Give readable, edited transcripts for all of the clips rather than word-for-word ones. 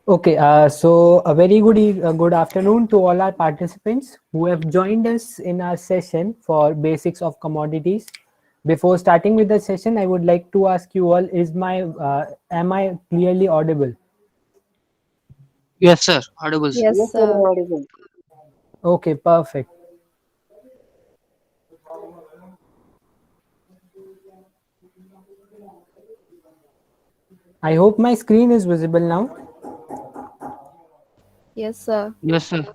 Okay, so a very good afternoon to all our participants who have joined us in our session for basics of commodities. Before starting with the session, I would like to ask you all: am I clearly audible? Yes, sir. Audible, sir. Yes, Yes, sir, sir. you're audible. Okay, perfect. I hope my screen is visible now. Yes, sir. Yes, sir.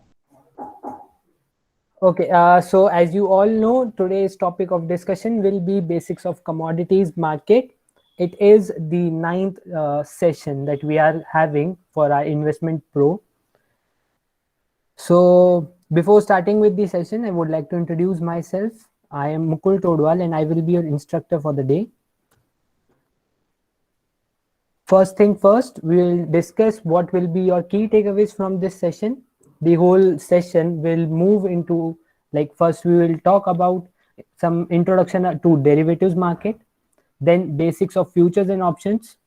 Okay, so as you all know, today's topic of discussion will be basics of commodities market. It is the ninth session that we are having for our investment pro. So before starting with the session, I would like to introduce myself. I am Mukul Todwal and I will be your instructor for the day. First thing first, we will discuss what will be your key takeaways from this session. The whole session will move into, like, first we will talk about some introduction to derivatives market, then basics of futures and options.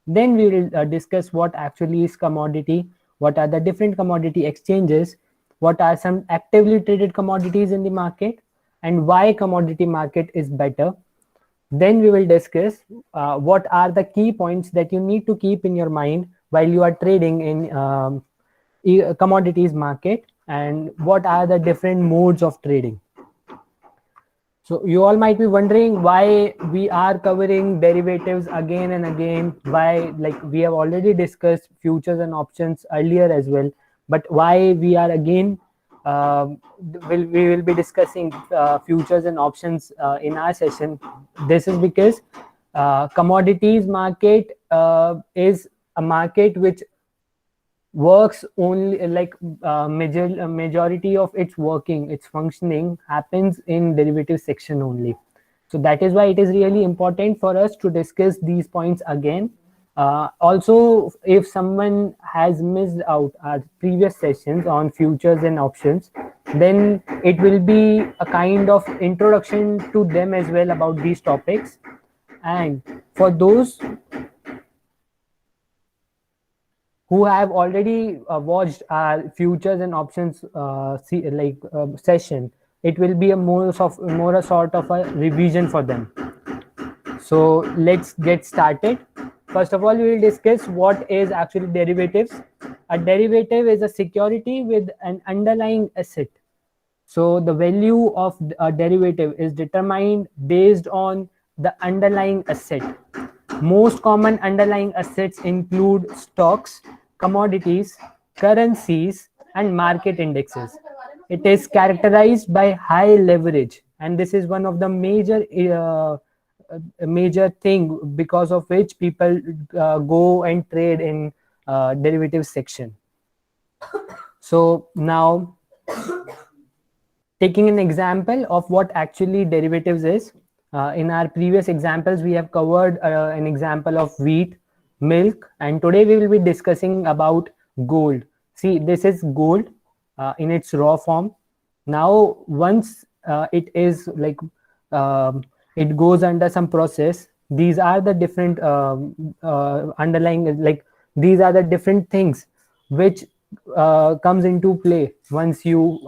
Then we will discuss what actually is commodity, what are the different commodity exchanges, what are some actively traded commodities in the market, and why commodity market is better. Then we will discuss what are the key points that you need to keep in your mind while you are trading in commodities market, and what are the different modes of trading. So you all might be wondering why we are covering derivatives again and again. Why, like, we have already discussed futures and options earlier as well, but why we are again we will be discussing futures and options in our session. This is because commodities market is a market which works only, like, majority of its working, its functioning happens in derivative section only. So that is why it is really important for us to discuss these points again. Also, if someone has missed out our previous sessions on futures and options, then it will be a kind of introduction to them as well about these topics. And for those who have already watched our futures and options session, it will be a more a sort of a revision for them. So let's get started. First of all, we will discuss what is actually derivatives. A derivative is a security with an underlying asset. So the value of a derivative is determined based on the underlying asset. Most common underlying assets include stocks, commodities, currencies, and market indexes. It is characterized by high leverage, and this is one of the major thing because of which people go and trade in derivatives section. So now, taking an example of what actually derivatives is, in our previous examples we have covered an example of wheat, milk, and today we will be discussing about gold. See, this is gold in its raw form. Now once it is like, it goes under some process, these are the different underlying, like, these are the different things which comes into play once you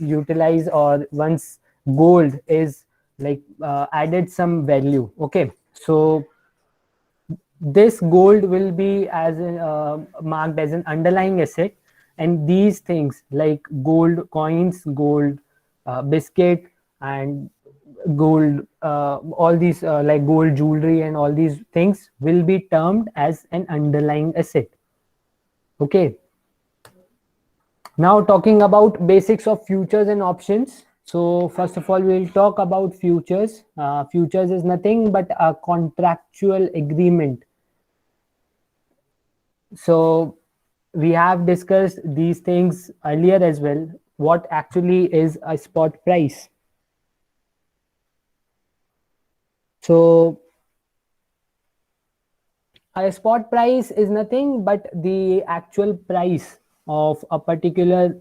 utilize, or once gold is, like, added some value. Okay, so this gold will be as marked as an underlying asset, and these things like gold coins, gold biscuit, and gold all these like gold jewelry and all these things will be termed as an underlying asset. Okay, now talking about basics of futures and options. So first of all, we'll talk about futures. Futures is nothing but a contractual agreement. So we have discussed these things earlier as well. What actually is a spot price? So a spot price is nothing but the actual price of a particular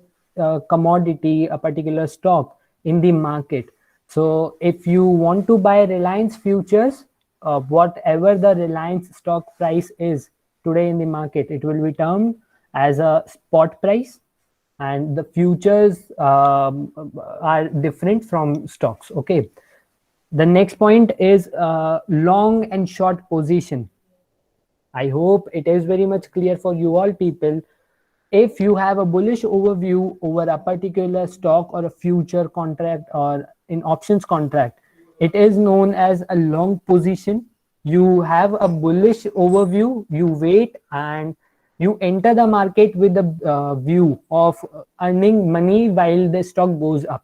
commodity, a particular stock in the market. So if you want to buy Reliance futures, whatever the Reliance stock price is today in the market, it will be termed as a spot price, and the futures are different from stocks. Okay. The next point is long and short position. I hope it is very much clear for you all people. If you have a bullish overview over a particular stock or a future contract or in options contract, it is known as a long position. You have a bullish overview, you wait and you enter the market with the view of earning money while the stock goes up.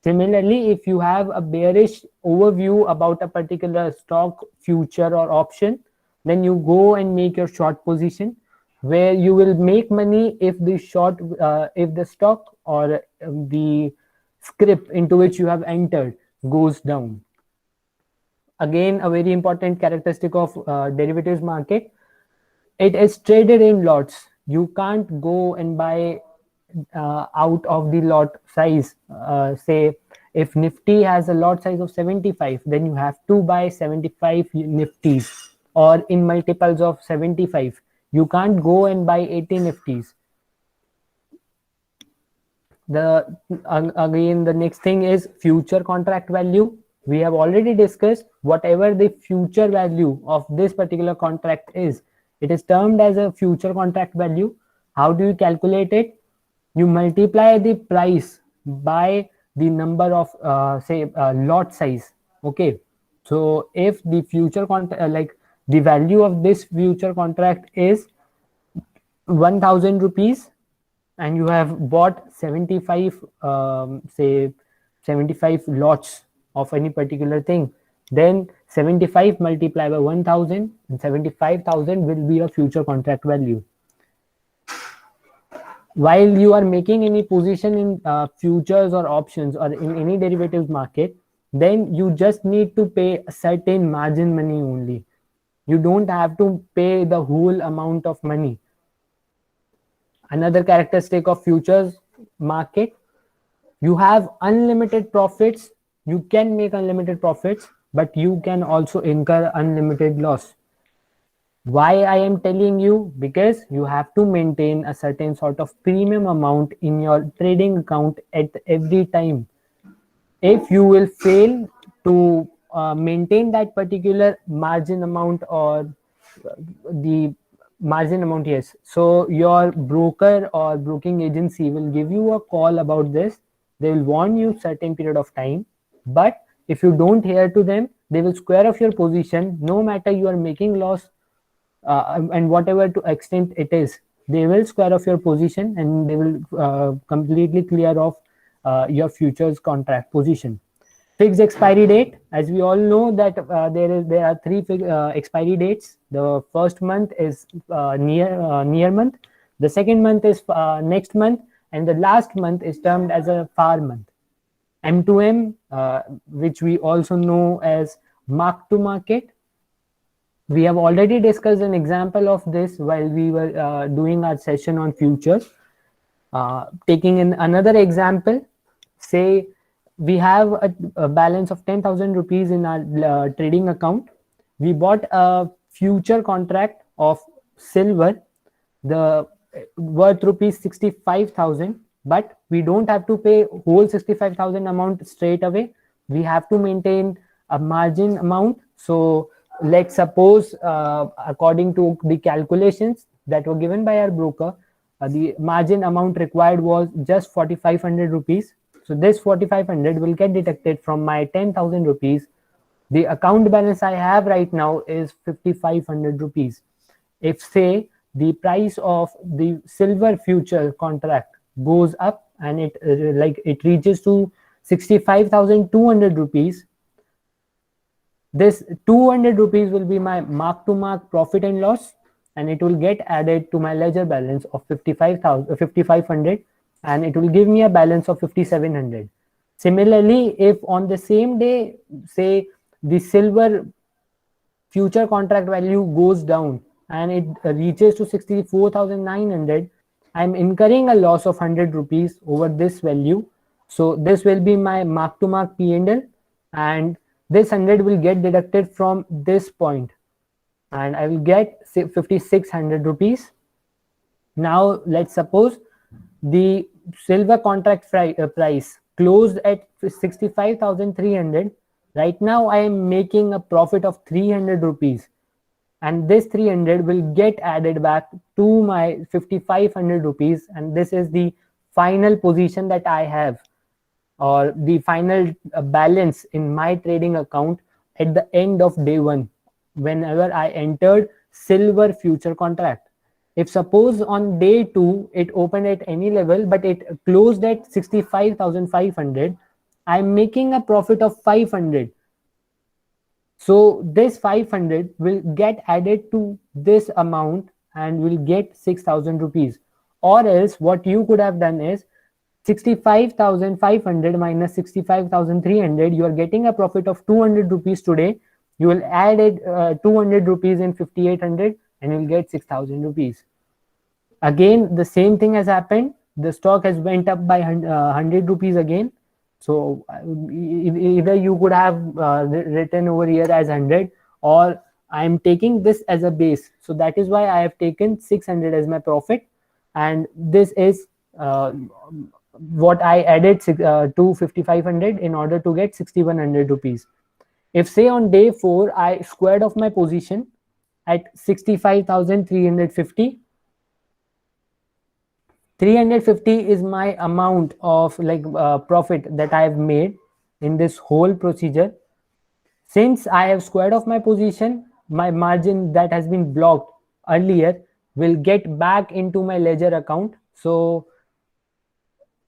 Similarly, if you have a bearish overview about a particular stock, future, or option, then you go and make your short position, where you will make money if the if the stock or the script into which you have entered goes down. Again, a very important characteristic of derivatives market, it is traded in lots. You can't go and buy out of the lot size. Say if Nifty has a lot size of 75, then you have to buy 75 Nifties, or in multiples of 75. You can't go and buy 80 Nifties. Again, the next thing is future contract value. We have already discussed whatever the future value of this particular contract is. It is termed as a future contract value. How do you calculate it? You multiply the price by the number of lot size. Okay, so if the future contract like the value of this future contract is 1000 rupees, and you have bought 75 say 75 lots of any particular thing, then 75 multiplied by 1000, and 75,000 will be a future contract value. While you are making any position in futures or options or in any derivatives market, then you just need to pay a certain margin money only. You don't have to pay the whole amount of money. Another characteristic of futures market, you have unlimited profits. You can make unlimited profits, but you can also incur unlimited loss. Why I am telling you? Because you have to maintain a certain sort of premium amount in your trading account at every time. If you will fail to maintain that particular margin amount, or the margin amount, yes, so your broker or broking agency will give you a call about this. They will warn you certain period of time, but if you don't hear to them, they will square off your position. No matter you are making loss and whatever to extent it is, they will square off your position and they will completely clear off your futures contract position. Fixed expiry date, as we all know that there are three expiry dates. The first month is near month, the second month is next month, and the last month is termed as a far month. M2M, which we also know as mark to market. We have already discussed an example of this while we were doing our session on futures. Taking in another example, say we have a balance of 10,000 rupees in our trading account. We bought a future contract of silver, the worth rupees 65,000, but we don't have to pay whole 65,000 amount straight away. We have to maintain a margin amount. So let's suppose according to the calculations that were given by our broker, the margin amount required was just 4,500 rupees. So this 4,500 will get deducted from my 10,000 rupees. The account balance I have right now is 5,500 rupees. If say the price of the silver future contract goes up and it reaches to 65,200 rupees, this 200 rupees will be my mark to mark profit and loss, and it will get added to my ledger balance of 5,500, and it will give me a balance of 5,700. Similarly, if on the same day, say the silver future contract value goes down and it reaches to 64,900, I'm incurring a loss of 100 rupees over this value. So this will be my mark to mark P&L, and this 100 will get deducted from this point, and I will get 5,600 rupees. Now let's suppose the silver contract price closed at 65,300. Right now I am making a profit of 300 rupees, and this 300 will get added back to my 5500 rupees, and this is the final position that I have, or the final balance in my trading account at the end of day one, whenever I entered silver future contract. If suppose on day two it opened at any level but it closed at 65,500, I'm making a profit of 500. So this 500 will get added to this amount and will get 6,000 rupees. Or else what you could have done is 65,500 minus 65,300, you are getting a profit of 200 rupees today. You will add it 200 rupees in 5,800 and you'll get 6,000 rupees. Again, the same thing has happened. The stock has went up by 100 rupees again. So either you could have written over here as 100, or I'm taking this as a base. So that is why I have taken 600 as my profit. And this is what I added to 5,500 in order to get 6,100 rupees. If say on day 4, I squared off my position at 65,350, 350 is my amount of profit that I have made in this whole procedure. Since I have squared off my position, my margin that has been blocked earlier will get back into my ledger account. So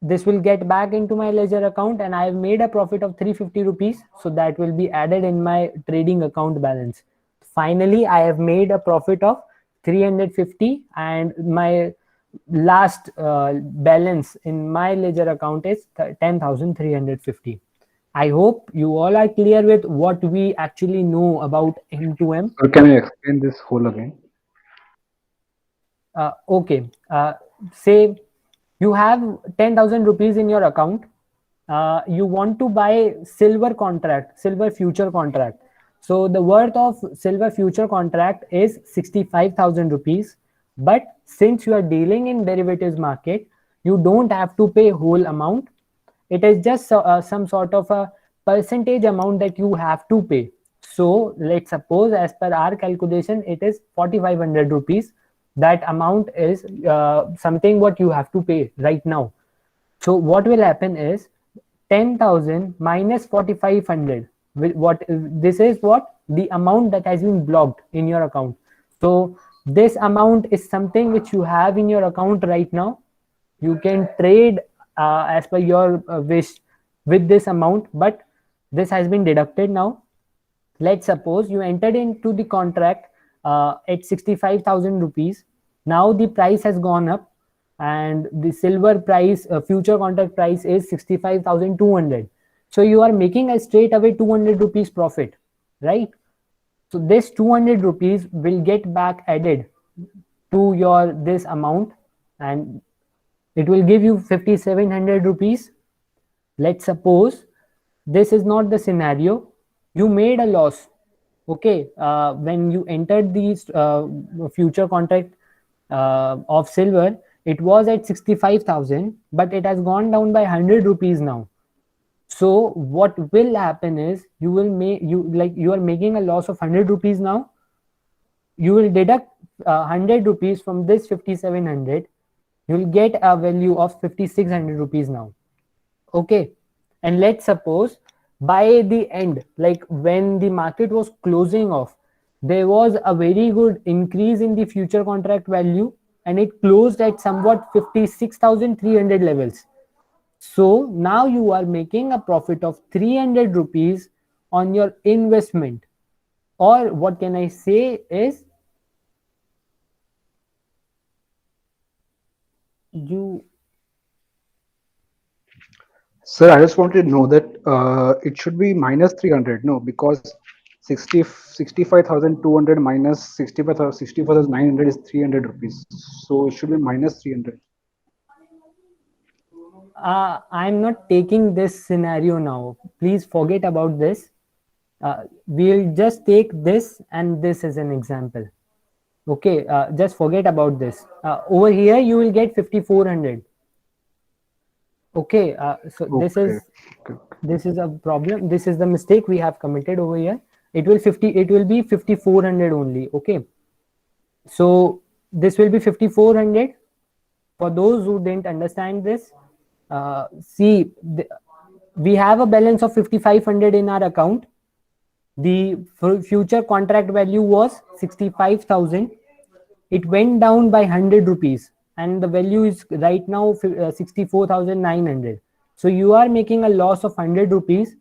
this will get back into my ledger account and I have made a profit of 350 rupees. So that will be added in my trading account balance. Finally, I have made a profit of 350 and my last balance in my ledger account is 10,350. I hope you all are clear with what we actually know about M2M. Or can I explain this whole again? Okay. Say you have 10,000 rupees in your account. You want to buy silver future contract. So the worth of silver future contract is 65,000 rupees. But since you are dealing in derivatives market, you don't have to pay whole amount. It is just some sort of a percentage amount that you have to pay. So let's suppose as per our calculation, it is 4,500 rupees. That amount is something what you have to pay right now. So what will happen is 10,000 minus 4,500. What this is what the amount that has been blocked in your account. So this amount is something which you have in your account right now. You can trade as per your wish with this amount, but this has been deducted now. Let's suppose you entered into the contract at 65,000 rupees. Now the price has gone up and the silver price, future contract price is 65,200. So you are making a straight away 200 rupees profit, right? So this 200 rupees will get back added to your this amount and it will give you 5,700 rupees. Let's suppose this is not the scenario. You made a loss. Okay, when you entered the future contract of silver, it was at 65,000, but it has gone down by 100 rupees now. So what will happen is you are making a loss of 100 rupees now. You will deduct 100 rupees from this 5,700. You will get a value of 5,600 rupees now. Okay, and let's suppose by the end, like when the market was closing off, there was a very good increase in the future contract value and it closed at somewhat 56,300 levels. So now you are making a profit of 300 rupees on your investment. Or what can I say is you. Sir, I just wanted to know that it should be minus 300. No, because 65,200 minus 64,900 is 300 rupees. So it should be minus 300. I'm not taking this scenario now. Please forget about this. We'll just take this and this as an example. Okay, just forget about this. Over here, you will get 5400. Okay, so this Okay. is a problem. This is the mistake we have committed over here. It will be 5400 only. Okay, so this will be 5400. For those who didn't understand this, see, we have a balance of 5500 in our account. The future contract value was 65,000. It went down by 100 rupees, and the value is right now 64,900. So you are making a loss of 100 rupees.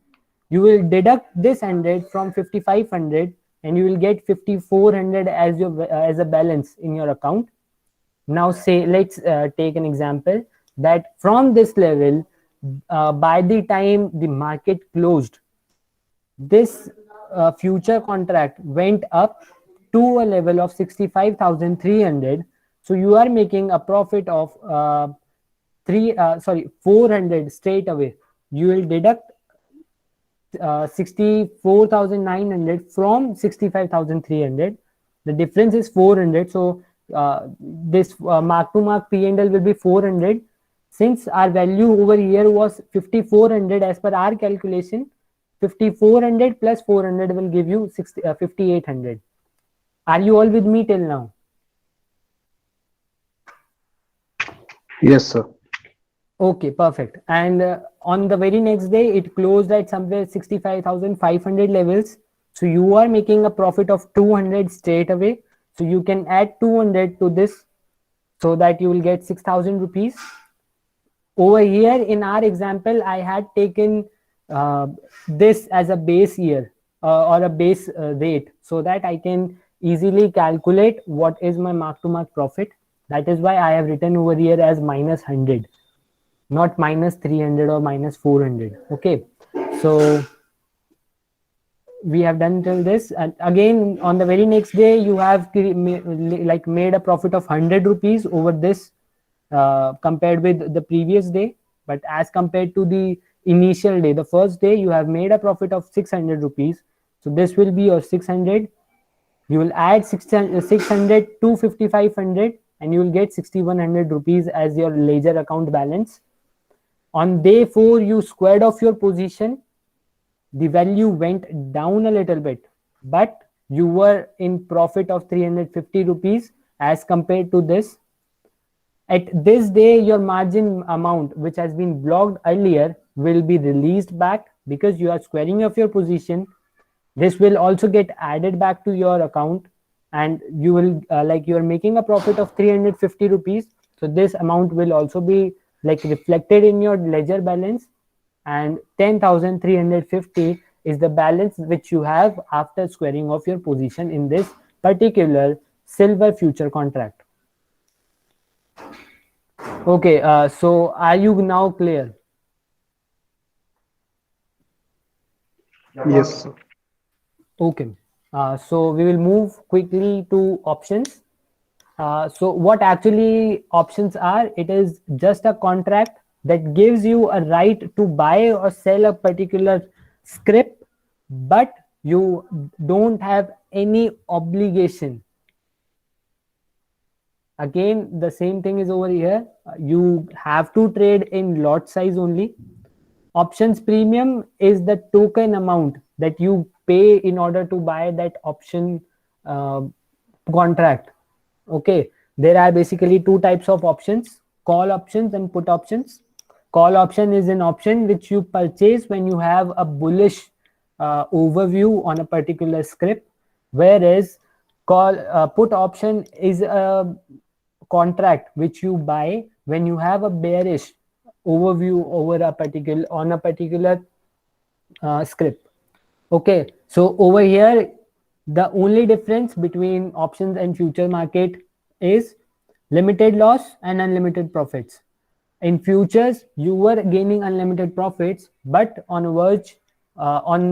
You will deduct this 100 from 5500, and you will get 5400 as your as a balance in your account. Now say, let's take an example that from this level, by the time the market closed, this future contract went up to a level of 65,300. So you are making a profit of 400 straight away. You will deduct 64,900 from 65,300. The difference is 400. So this mark to mark P&L will be 400. Since our value over here was 5400 as per our calculation, 5400 plus 400 will give you 5800. Are you all with me till now? Yes, sir. Okay, perfect. And on the very next day, it closed at somewhere 65,500 levels. So you are making a profit of 200 straight away. So you can add 200 to this so that you will get 6,000 rupees. Over here in our example, I had taken this as a base year or a base rate so that I can easily calculate what is my mark to mark profit. That is why I have written over here as minus 100, not minus 300 or minus 400. Okay, so we have done till this, and again on the very next day you have made a profit of 100 rupees over this compared with the previous day. But as compared to the initial day, the first day, you have made a profit of 600 rupees. So this will be your 600. You will add 600 to 5500 and you will get 6100 rupees as your ledger account balance. On day 4, you squared off your position. The value went down a little bit, but you were in profit of 350 rupees as compared to this. At this day, your margin amount, which has been blocked earlier, will be released back because you are squaring off your position. This will also get added back to your account, and you will you are making a profit of 350 rupees. So this amount will also be reflected in your ledger balance, and 10,350 is the balance which you have after squaring off your position in this particular silver future contract. Okay, so are you now clear? Yes, sir. Okay, so we will move quickly to options. So what actually options are? It is just a contract that gives you a right to buy or sell a particular script, but you don't have any obligation. Again, the same thing is over here. You have to trade in lot size only. Options premium is the token amount that you pay in order to buy that option contract. Okay, there are basically two types of options: call options and put options. Call option is an option which you purchase when you have a bullish overview on a particular script, whereas put option is a contract which you buy when you have a bearish overview over a particular script. Okay, so over here the only difference between options and future market is limited loss and unlimited profits. In futures, you were gaining unlimited profits, but on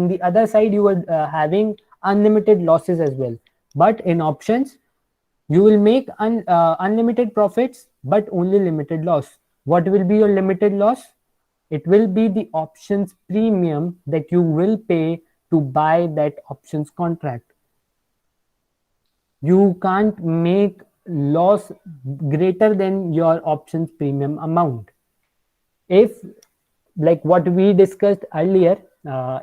the other side, you were having unlimited losses as well. But in options, you will make unlimited profits, but only limited loss. What will be your limited loss? It will be the options premium that you will pay to buy that options contract. You can't make loss greater than your options premium amount. If, like what we discussed earlier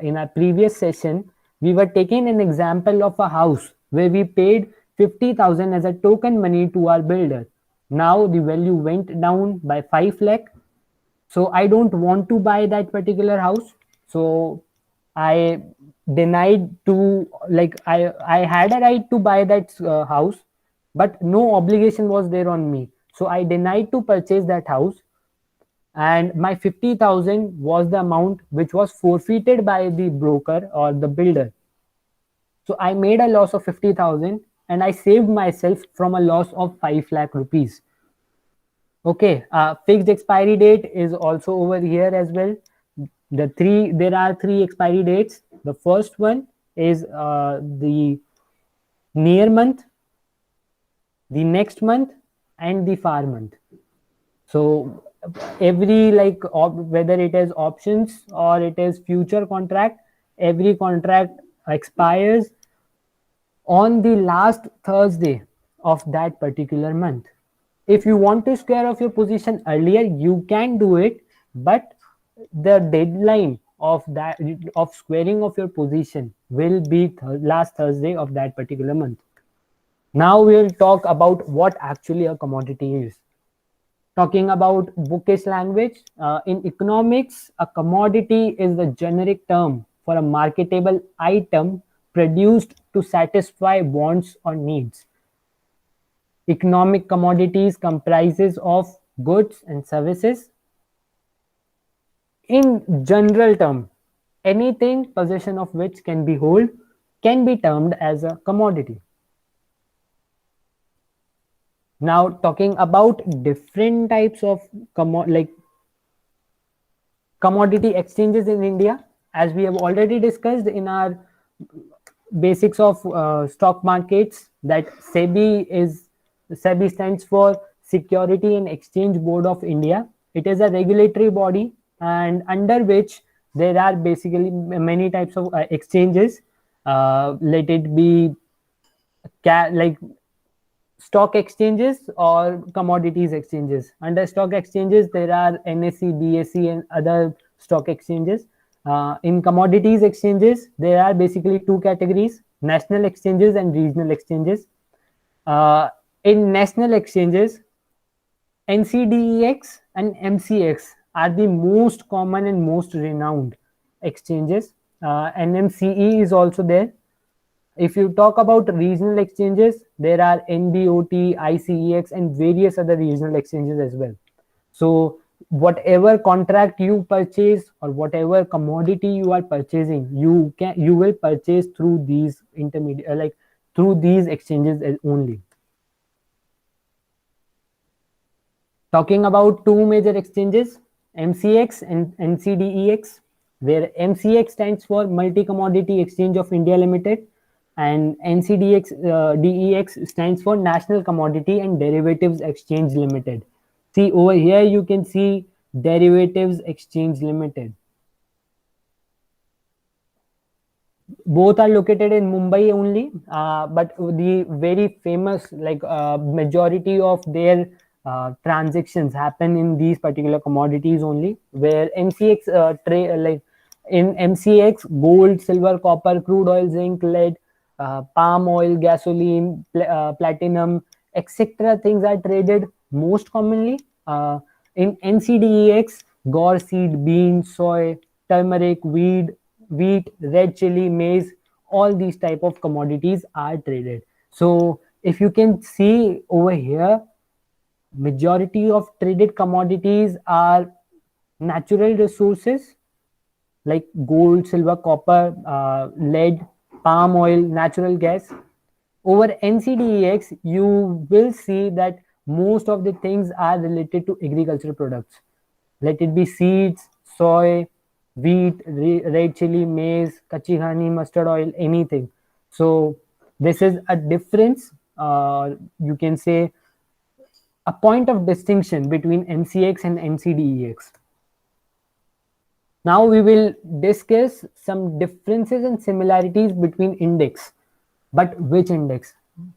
in our previous session, we were taking an example of a house where we paid 50,000 as a token money to our builder. Now the value went down by 5 lakh. So I don't want to buy that particular house. So I denied to, like, I had a right to buy that house, but no obligation was there on me. So I denied to purchase that house, and my 50,000 was the amount which was forfeited by the broker or the builder. So I made a loss of 50,000 and I saved myself from a loss of 5 lakh rupees. Okay, fixed expiry date is also over here as well. There are three expiry dates. The first one is the near month, the next month, and the far month. So every, like, whether it is options or it is future contract, every contract expires on the last Thursday of that particular month. If you want to square off your position earlier, you can do it, but the deadline of that, of squaring of your position, will be last Thursday of that particular month. Now we'll talk about what actually a commodity is. Talking about bookish language, in economics, a commodity is the generic term for a marketable item produced to satisfy wants or needs. Economic commodities comprises of goods and services. In general term, anything possession of which can be held can be termed as a commodity. Now talking about different types of commodity exchanges in India, as we have already discussed in our basics of stock markets, that SEBI stands for Security and Exchange Board of India. It is a regulatory body, and under which there are basically many types of exchanges. Let it be like stock exchanges or commodities exchanges. Under stock exchanges, there are NSE, BSE, and other stock exchanges. In commodities exchanges, there are basically two categories: national exchanges and regional exchanges. In national exchanges, NCDEX and MCX are the most common and most renowned exchanges. NMCE is also there. If you talk about regional exchanges, there are NBOT, ICEX, and various other regional exchanges as well. So whatever contract you purchase or whatever commodity you are purchasing, you will purchase through these intermediate, through these exchanges only. Talking about two major exchanges, MCX and NCDEX, where MCX stands for Multi Commodity Exchange of India Limited, and DEX stands for National Commodity and Derivatives Exchange Limited. See over here, you can see Derivatives Exchange Limited. Both are located in Mumbai only, but the very famous, majority of their transactions happen in these particular commodities only, where MCX in MCX, gold, silver, copper, crude oil, zinc, lead, palm oil, gasoline, platinum, etc. things are traded most commonly. In NCDEX, gore seed, bean, soy, turmeric, wheat, red chili, maize, all these type of commodities are traded. So if you can see over here, majority of traded commodities are natural resources like gold, silver, copper, lead, palm oil, natural gas. Over NCDEX, you will see that most of the things are related to agricultural products. Let it be seeds, soy, wheat, red chili, maize, kachi ghani, mustard oil, anything. So this is a difference, you can say a point of distinction between MCX and NCDEX. Now we will discuss some differences and similarities between index. But which index?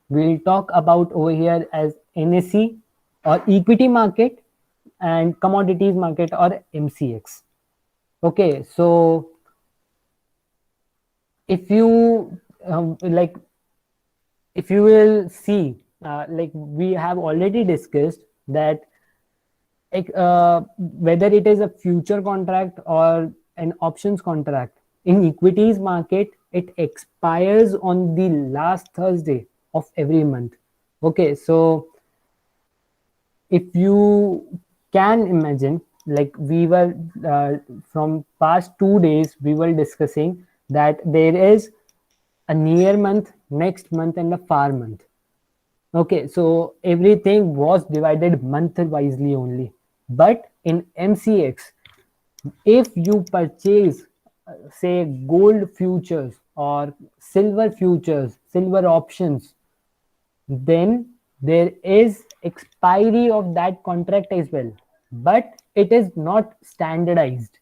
we'll talk about over here as NSE or equity market and commodities market or MCX. Okay, so if you like, if you will see, like we have already discussed that whether it is a future contract or an options contract in equities market, it expires on the last Thursday of every month. Okay, so if you can imagine, like we were from past 2 days we were discussing that there is a near month, next month and a far month. Okay, so everything was divided month wisely only. But in MCX, if you purchase, say, gold futures or silver futures, silver options, then there is expiry of that contract as well. But it is not standardized.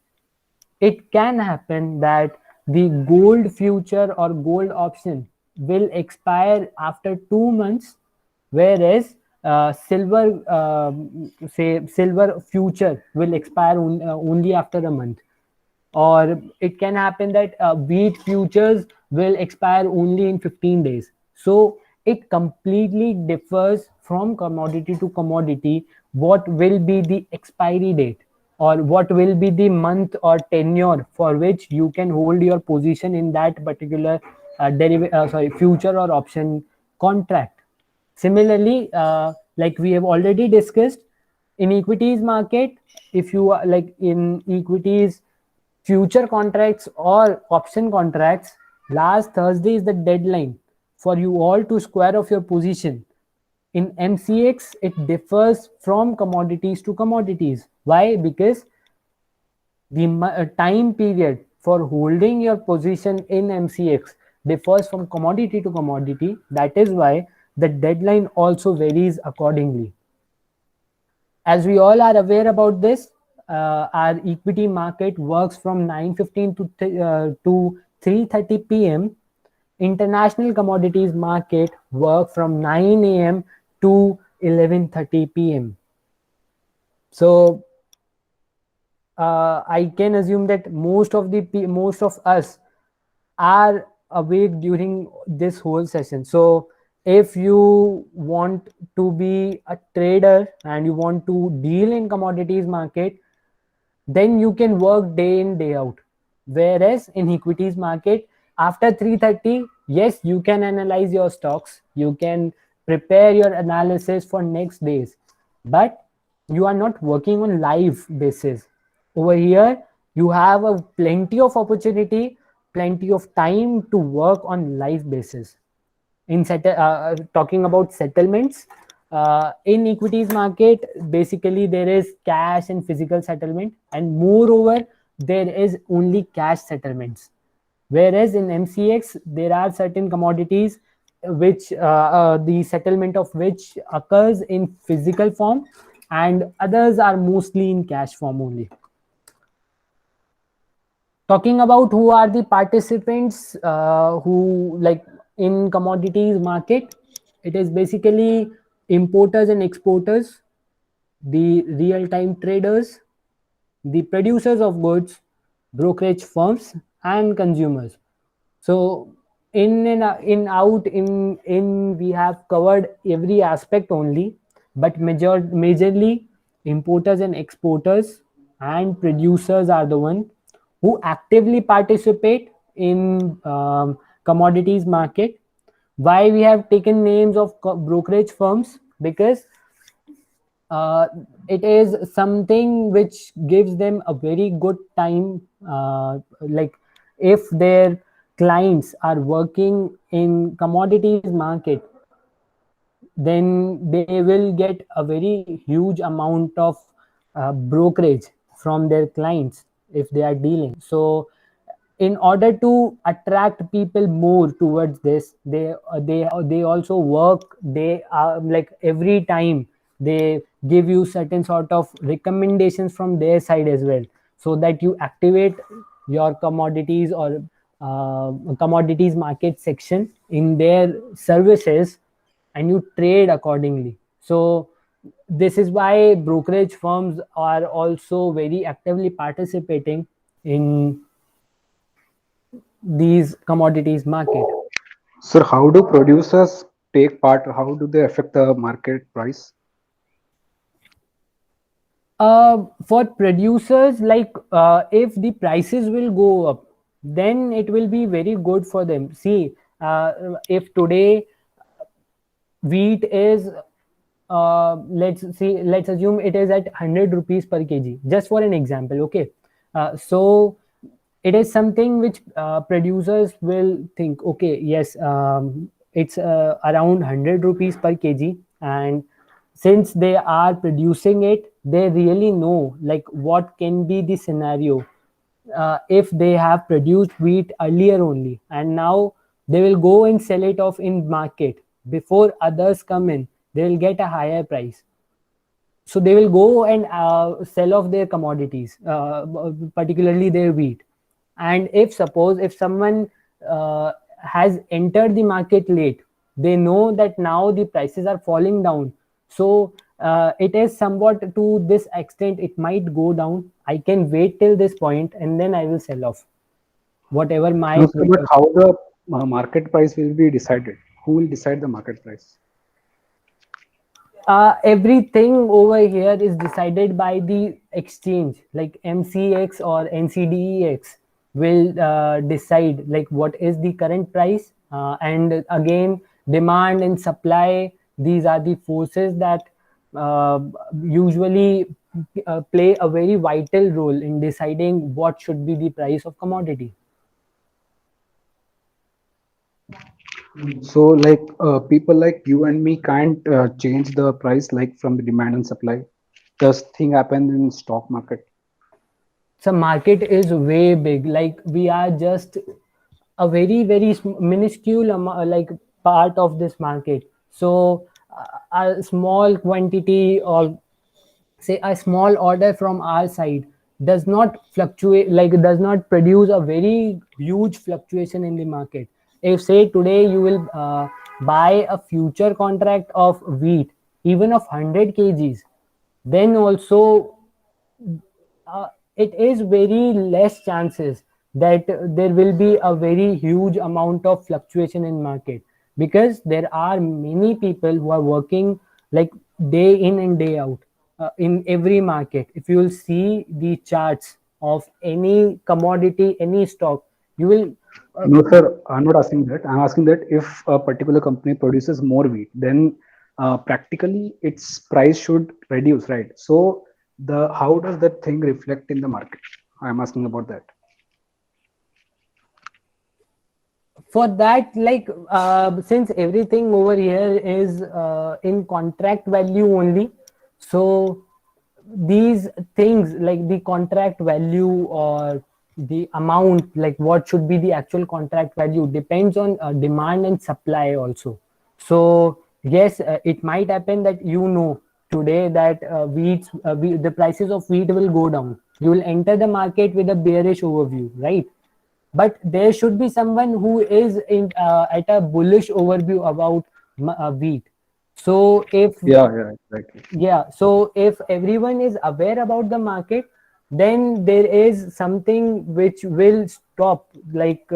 It can happen that the gold future or gold option will expire after 2 months, whereas silver, say silver future will expire only after a month. Or it can happen that wheat futures will expire only in 15 days. So it completely differs from commodity to commodity what will be the expiry date or what will be the month or tenure for which you can hold your position in that particular future or option contract. Similarly, like we have already discussed, in equities market, if you are like in equities future contracts or option contracts, last Thursday is the deadline for you all to square off your position. In MCX, it differs from commodities to commodities. Why? Because the time period for holding your position in MCX differs from commodity to commodity. That is why the deadline also varies accordingly. As we all are aware about this, our equity market works from 9:15 to 3:30 p.m. International commodities market work from 9 a.m. to 11:30 p.m. So I can assume that most of us are awake during this whole session. So if you want to be a trader and you want to deal in commodities market, then you can work day in day out. Whereas in equities market, after 3:30, yes, you can analyze your stocks, you can prepare your analysis for next days, but you are not working on live basis. Over here you have a plenty of opportunity, plenty of time to work on live basis. In talking about settlements, in equities market, basically there is cash and physical settlement, and moreover there is only cash settlements. Whereas in MCX there are certain commodities which the settlement of which occurs in physical form, and others are mostly in cash form only. Talking about who are the participants who like in commodities market, it is basically importers and exporters, the real-time traders, the producers of goods, brokerage firms and consumers. So in out in we have covered every aspect only, but majorly importers and exporters and producers are the one who actively participate in commodities market. Why we have taken names of brokerage firms? Because it is something which gives them a very good time, like if their clients are working in commodities market, then they will get a very huge amount of brokerage from their clients if they are dealing. So in order to attract people more towards this, they also work, they are like every time they give you certain sort of recommendations from their side as well, so that you activate your commodities or commodities market section in their services, and you trade accordingly. So this is why brokerage firms are also very actively participating in these commodities market. Sir, how do producers take part? How do they affect the market price? For producers, like if the prices will go up, then it will be very good for them. See, if today wheat is let's assume it is at 100 rupees per kg, just for an example, okay. So it is something which producers will think, okay, yes, it's around 100 rupees per kg, and since they are producing it, they really know like what can be the scenario if they have produced wheat earlier only, and now they will go and sell it off in market before others come in. They will get a higher price, so they will go and sell off their commodities, particularly their wheat. And if suppose if someone has entered the market late, they know that now the prices are falling down, so it is somewhat to this extent it might go down. I can wait till this point and then I will sell off whatever my No, sir, but how the market price will be decided? Who will decide the market price? everything over here is decided by the exchange, like MCX or NCDEX will decide like what is the current price, and again demand and supply, these are the forces that uh, usually play a very vital role in deciding what should be the price of commodity. So, like people like you and me can't change the price like from the demand and supply. Does thing happen in stock market? So market is way big, like we are just a very minuscule like part of this market. So a small quantity or say a small order from our side does not fluctuate, like does not produce a very huge fluctuation in the market. If say today you will buy a future contract of wheat even of 100 kgs, then also uh, it is very less chances that there will be a very huge amount of fluctuation in market, because there are many people who are working like day in and day out in every market. If you will see the charts of any commodity, any stock, you will uh, No, sir, I'm not asking that. I'm asking that if a particular company produces more wheat, then practically its price should reduce, right? So, the how does that thing reflect in the market? I'm asking about that. for that, like since everything over here is in contract value only, so these things like the contract value or the amount, like what should be the actual contract value, depends on demand and supply also. So yes, it might happen that today that the prices of wheat will go down. You will enter the market with a bearish overview, right? But there should be someone who is in at a bullish overview about wheat. So if Yeah, yeah, exactly. yeah, so if everyone is aware about the market, then there is something which will stop, like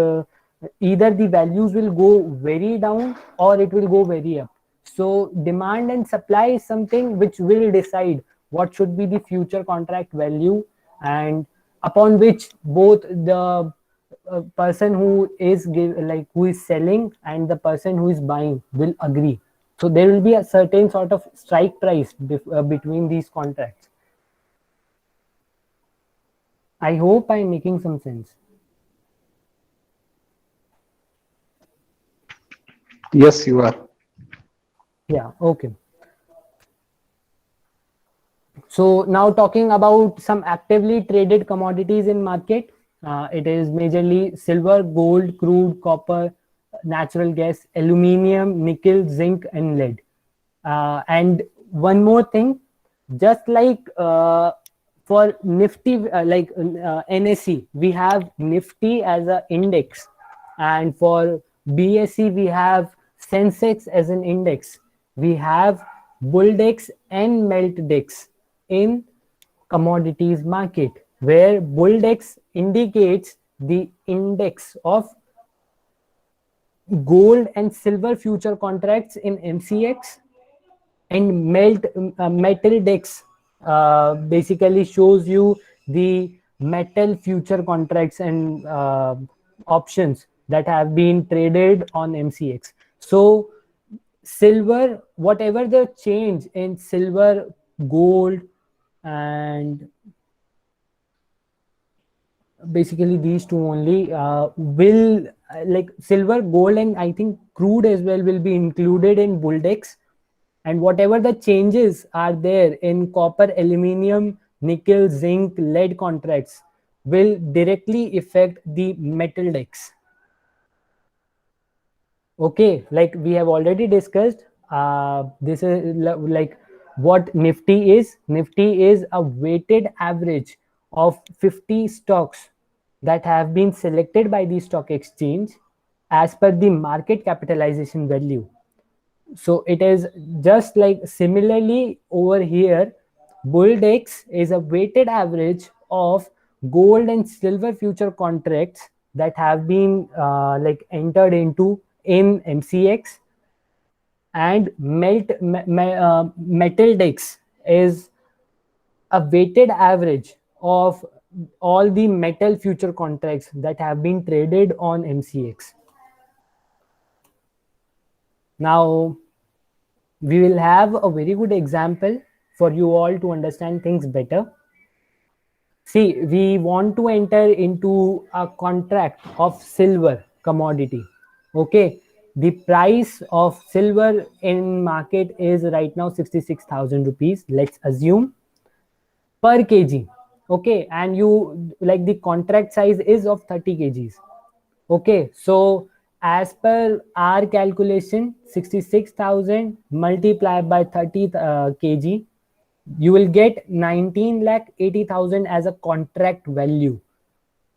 either the values will go very down or it will go very up. So demand and supply is something which will decide what should be the future contract value, and upon which both the person who is who is selling and the person who is buying will agree. So there will be a certain sort of strike price between these contracts. I hope I'm making some sense. Yes, you are. Yeah, okay. So now talking about some actively traded commodities in market, it is majorly silver, gold, crude, copper, natural gas, aluminium, nickel, zinc, and lead. And one more thing, just like for Nifty, NSE, we have Nifty as an index, and for BSE we have Sensex as an index. we have bull dex and melt dex in commodities market, where bull dex indicates the index of gold and silver future contracts in MCX, and metal dex basically shows you the metal future contracts and options that have been traded on MCX. So silver, whatever the change in silver, gold, and basically these two only will like silver, gold, and I think crude as well will be included in Bulldex. And whatever the changes are there in copper, aluminium, nickel, zinc, lead contracts will directly affect the metal dex. Okay, like we have already discussed, this is like what Nifty is. Nifty is a weighted average of 50 stocks that have been selected by the stock exchange as per the market capitalization value. So it is just like similarly over here, Bulldex is a weighted average of gold and silver future contracts that have been like entered into in MCX, and metal dex is a weighted average of all the metal future contracts that have been traded on MCX. Now we will have a very good example for you all to understand things better. See, we want to enter into a contract of silver commodity. Okay, the price of silver in market is right now 66,000 rupees, let's assume, per kg. Okay, and you like the contract size is of 30 kgs. Okay, so as per our calculation, 66,000 multiplied by 30 kg, you will get 19,80,000 as a contract value.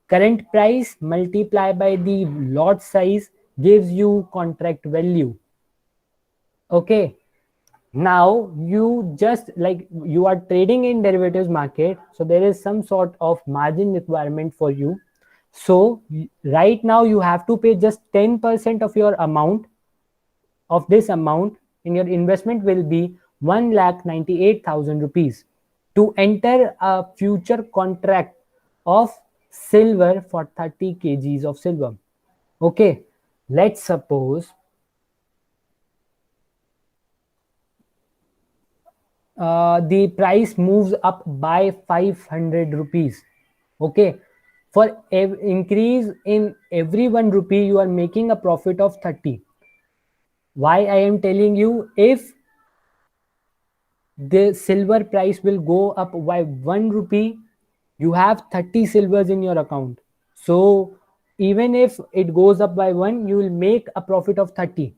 Current price multiplied by the lot size gives you contract value. Okay, now you just like you are trading in derivatives market, so there is some sort of margin requirement for you. So right now you have to pay just 10% of your amount, of this amount, and your investment will be 1,98,000 rupees to enter a future contract of silver for 30 kgs of silver. Okay, let's suppose the price moves up by 500 rupees. Okay, for increase in every 1 rupee you are making a profit of 30. Why I am telling you, if the silver price will go up by 1 rupee, you have 30 silvers in your account. So even if it goes up by 1, you will make a profit of 30.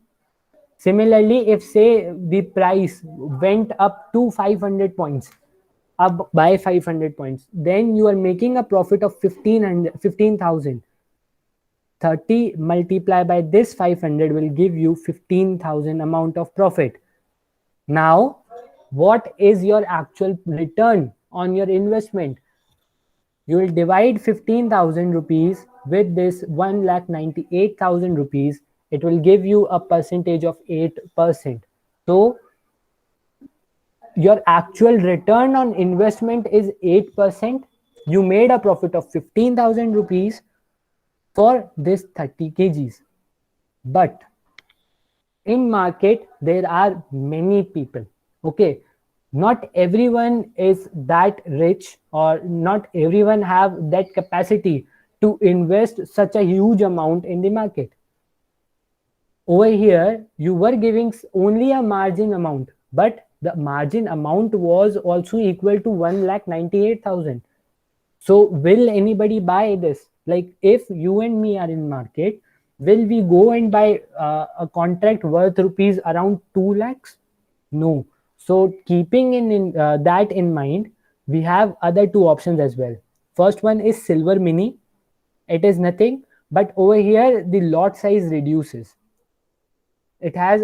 Similarly, if say the price went up to 500 points, up by 500 points, then you are making a profit of 15,000. 30 multiplied by this 500 will give you 15,000 amount of profit. Now, what is your actual return on your investment? You will divide 15,000 rupees with this 1,98,000 rupees. It will give you a percentage of 8%. So your actual return on investment is 8%. You made a profit of 15,000 rupees for this 30 kgs. But in market, there are many people. Okay, not everyone is that rich, or not everyone have that capacity to invest such a huge amount in the market. Over here, you were giving only a margin amount, but the margin amount was also equal to 1,98,000. So will anybody buy this? Like if you and me are in market, will we go and buy a contract worth rupees around 2 lakhs? No. So keeping that in mind, we have other two options as well. First one is silver mini. It is nothing, but over here the lot size reduces. it has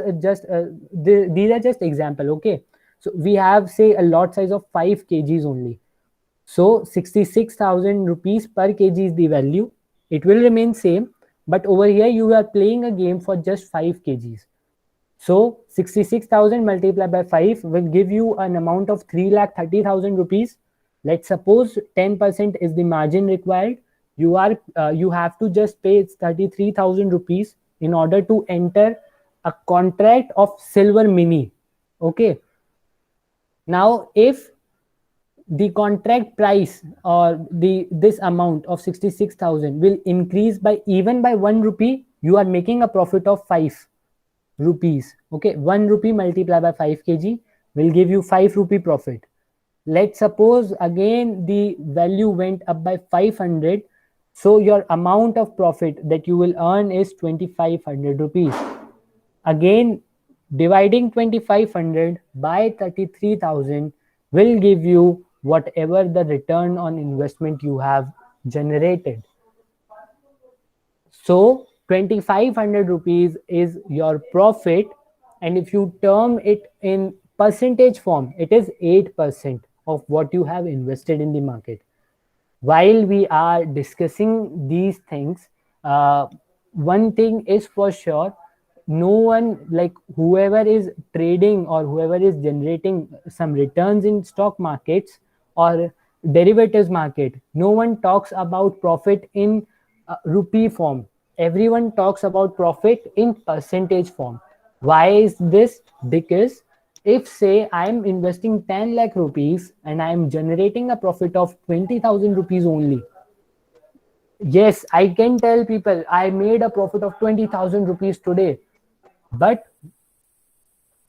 these are just example. Okay, so we have say a lot size of 5 kgs only. So 66,000 rupees per kg is the value. It will remain same, but over here you are playing a game for just 5 kgs. So 66,000 multiplied by 5 will give you an amount of 3,30,000 rupees. Let's suppose 10% is the margin required. You have to just pay 33,000 rupees in order to enter a contract of silver mini. Okay. Now, if the contract price or this amount of 66,000 will increase by even by 1 rupee, you are making a profit of 5 rupees. Okay, 1 rupee multiplied by 5 kg will give you 5 rupee profit. Let's suppose again the value went up by 500, so your amount of profit that you will earn is 2,500 rupees. Again, dividing 2,500 by 33,000 will give you whatever the return on investment you have generated. So 2,500 rupees is your profit, and if you term it in percentage form, it is 8% of what you have invested in the market. While we are discussing these things, one thing is for sure, no one, like whoever is trading or whoever is generating some returns in stock markets or derivatives market, no one talks about profit in rupee form. Everyone talks about profit in percentage form. Why is this? Because if say I'm investing 10 lakh rupees and I'm generating a profit of 20,000 rupees only, yes, I can tell people I made a profit of 20,000 rupees today, but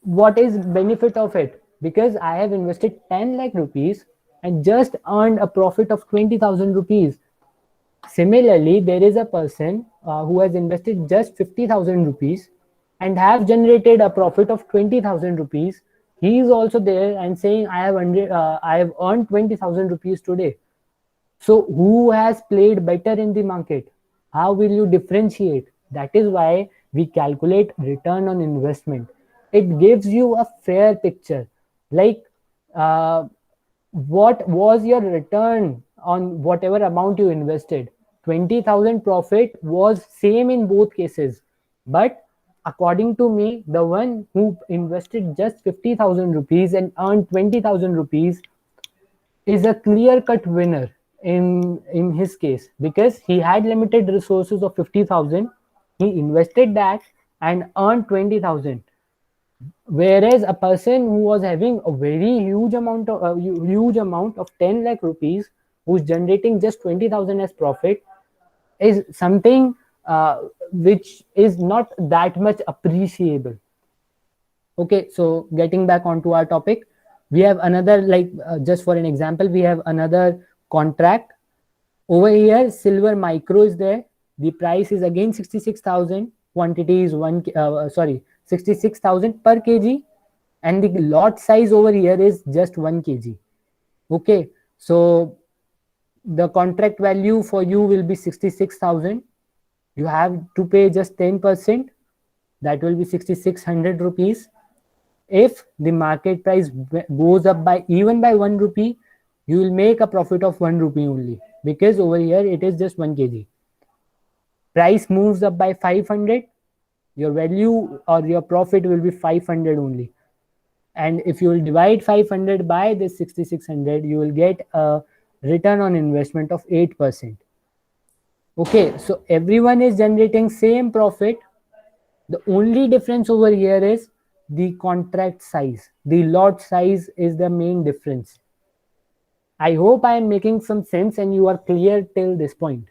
what is benefit of it? Because I have invested 10 lakh rupees and just earned a profit of 20,000 rupees. Similarly, there is a person who has invested just 50,000 rupees and have generated a profit of 20,000 rupees. He is also there and saying, I have earned 20,000 rupees today. So who has played better in the market? How will you differentiate? That is why we calculate return on investment. It gives you a fair picture. Like, what was your return on whatever amount you invested? 20,000 profit was same in both cases. But according to me, the one who invested just 50,000 rupees and earned 20,000 rupees is a clear-cut winner in his case, because he had limited resources of 50,000. He invested that and earned 20,000. Whereas a person who was having a very huge amount of 10 lakh rupees, who's generating just 20,000 as profit, is something which is not that much appreciable. Okay, so getting back onto our topic, we have another, like just for an example, we have another contract. Over here, silver micro is there. The price is again 66,000. Quantity is 66,000 per kg, and the lot size over here is just 1 kg. Okay, so the contract value for you will be 66,000. You have to pay just 10%. That will be 6,600 rupees. If the market price goes up by even by 1 rupee, you will make a profit of 1 rupee only, because over here it is just 1 kg. Price moves up by 500, your value or your profit will be 500 only. And if you will divide 500 by this 6,600, you will get a return on investment of 8%. Okay, so everyone is generating same profit. The only difference over here is the contract size. The lot size is the main difference. I hope I am making some sense and you are clear till this point.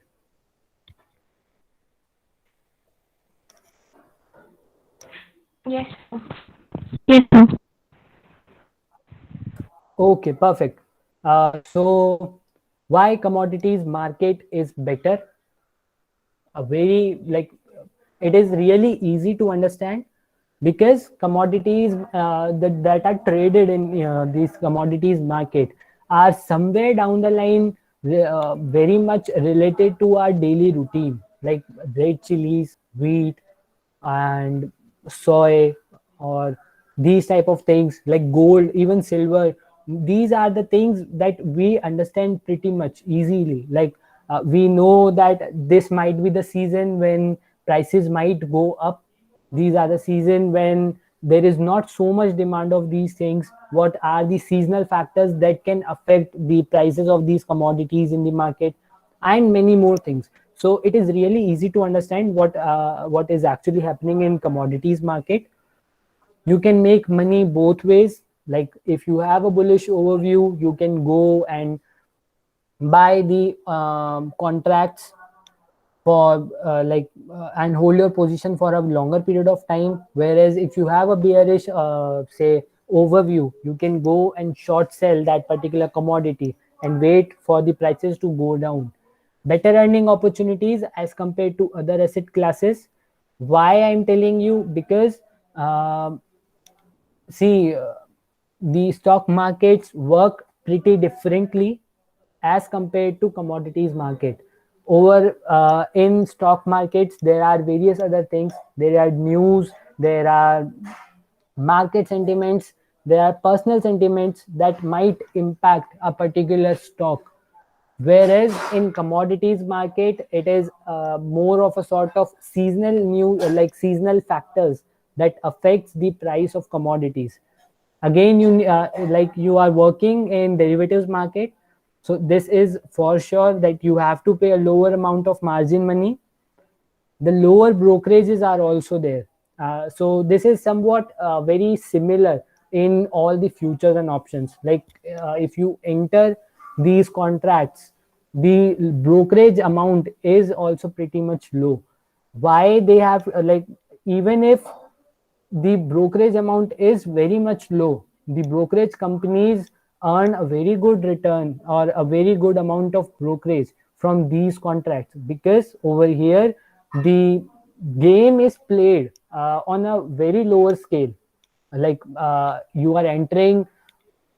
Yes, sir. Yes, sir. Okay, perfect. So why commodities market is better? A very, like, it is really easy to understand, because commodities that are traded in these commodities market are somewhere down the line very much related to our daily routine, like red chilies, wheat, and soy or these type of things like gold, even silver. These are the things that we understand pretty much easily. Like we know that this might be the season when prices might go up. These are the season when there is not so much demand of these things. What are the seasonal factors that can affect the prices of these commodities in the market, and many more things. So it is really easy to understand what is actually happening in commodities market. You can make money both ways. Like if you have a bullish overview, you can go and buy the contracts for and hold your position for a longer period of time. Whereas if you have a bearish say overview, you can go and short sell that particular commodity and wait for the prices to go down. Better earning opportunities as compared to other asset classes. Why I'm telling you? Because see, the stock markets work pretty differently as compared to commodities market. Over in stock markets, there are various other things. There are news, there are market sentiments, there are personal sentiments that might impact a particular stock. Whereas in commodities market, it is more of a sort of seasonal new like seasonal factors that affects the price of commodities. Again, you like you are working in derivatives market, so this is for sure that you have to pay a lower amount of margin money. The lower brokerages are also there. So this is somewhat very similar in all the futures and options. Like if you enter these contracts, the brokerage amount is also pretty much low. Why they have like, even if the brokerage amount is very much low, the brokerage companies earn a very good return or a very good amount of brokerage from these contracts, because over here the game is played on a very lower scale. Like you are entering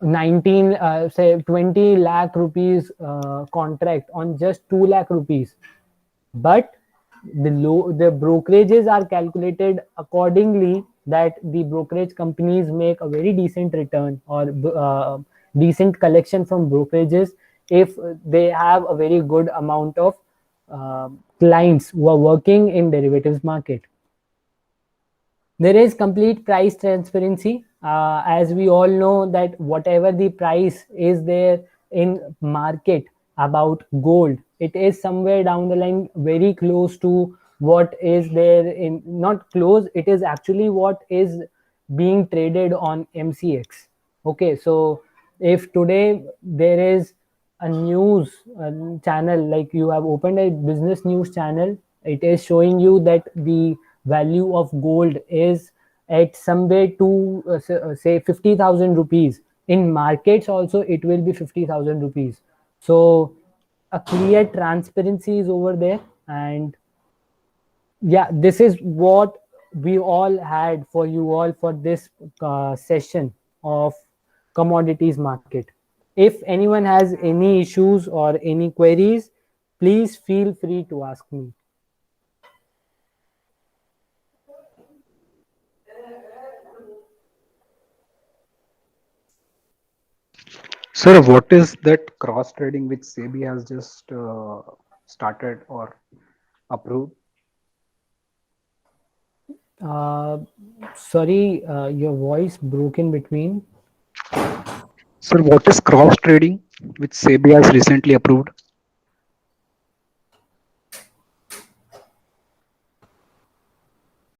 19 say 20 lakh rupees contract on just 2 lakh rupees, but the brokerages are calculated accordingly, that the brokerage companies make a very decent return or decent collection from brokerages if they have a very good amount of clients who are working in derivatives market. There is complete price transparency, as we all know that whatever the price is there in market about gold, it is somewhere down the line very close to what is there in, not close, it is actually what is being traded on MCX. Okay, so if today there is a news channel, like you have opened a business news channel, it is showing you that the value of gold is at somewhere to say 50,000 rupees. In markets also it will be 50,000 rupees. So a clear transparency is over there. And yeah, this is what we all had for you all for this session of commodities market. If anyone has any issues or any queries, please feel free to ask me. Sir, what is that cross trading which SEBI has just started or approved? Uh, Sorry, your voice broke in between. Sir, what is cross trading which SEBI has recently approved?